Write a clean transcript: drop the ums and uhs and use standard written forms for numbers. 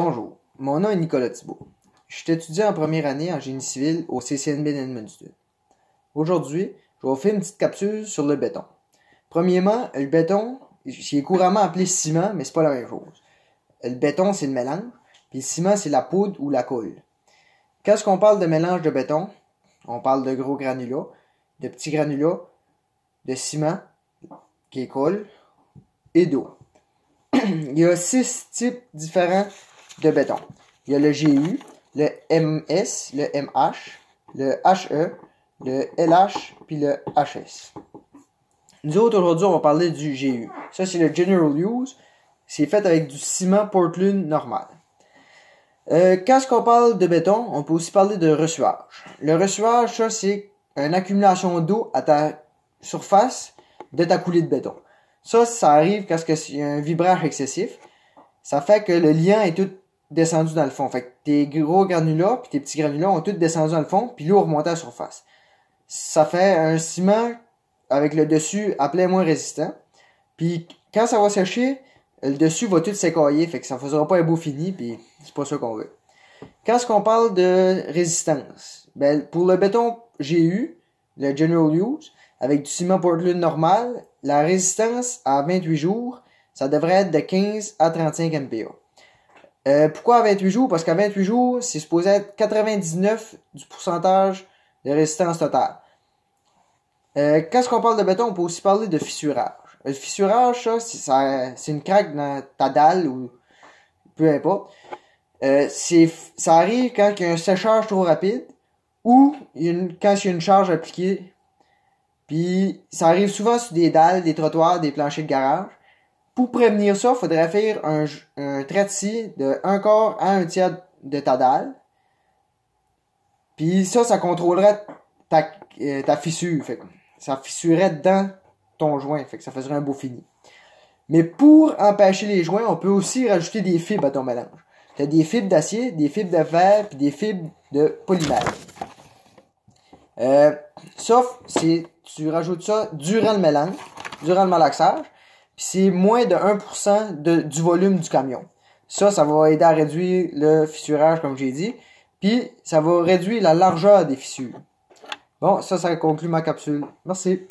Bonjour, mon nom est Nicolas Thibault. Je suis étudiant en première année en génie civil au CCNB d'Edmundston. Aujourd'hui, je vais vous faire une petite capsule sur le béton. Premièrement, le béton, il est couramment appelé ciment, mais c'est pas la même chose. Le béton, c'est le mélange, puis le ciment, c'est la poudre ou la colle. Quand on parle de mélange de béton, on parle de gros granulats, de petits granulats, de ciment, qui est colle, et d'eau. Il y a 6 types différents de béton. Il y a le GU, le MS, le MH, le HE, le LH, puis le HS. Nous autres, aujourd'hui, on va parler du GU. Ça, c'est le General Use. C'est fait avec du ciment Portland normal. Quand on parle de béton, on peut aussi parler de ressuage. Le ressuage, ça, c'est une accumulation d'eau à ta surface de ta coulée de béton. Ça arrive quand il y a un vibrage excessif. Ça fait que le liant est tout descendu dans le fond. Fait que tes gros granulats puis tes petits granulats ont tout descendu dans le fond, puis l'eau remonté à la surface. Ça fait un ciment avec le dessus à plein moins résistant. Puis quand ça va sécher, le dessus va tout s'écailler, fait que ça ne fera pas un beau fini, puis c'est pas ça qu'on veut. Quand on parle de résistance, ben pour le béton GU, le General Use, avec du ciment Portland normal, la résistance à 28 jours, ça devrait être de 15 à 35 MPa. Pourquoi à 28 jours? Parce qu'à 28 jours, c'est supposé être 99 du pourcentage de résistance totale. Quand on parle de béton, on peut aussi parler de fissurage. Le fissurage, c'est une craque dans ta dalle ou peu importe. Ça arrive quand il y a un séchage trop rapide ou quand il y a une charge appliquée. Puis ça arrive souvent sur des dalles, des trottoirs, des planchers de garage. Pour prévenir ça, il faudrait faire un trait de scie de 1/4 à 1/3 de ta dalle. Puis ça contrôlerait ta fissure. Fait que ça fissurerait dans ton joint. Fait que ça ferait un beau fini. Mais pour empêcher les joints, on peut aussi rajouter des fibres à ton mélange. Tu as des fibres d'acier, des fibres de fer, puis des fibres de polymère. Sauf si tu rajoutes ça durant le mélange, durant le malaxage, puis c'est moins de 1% du volume du camion. Ça va aider à réduire le fissurage, comme j'ai dit, puis ça va réduire la largeur des fissures. Bon, ça conclut ma capsule. Merci.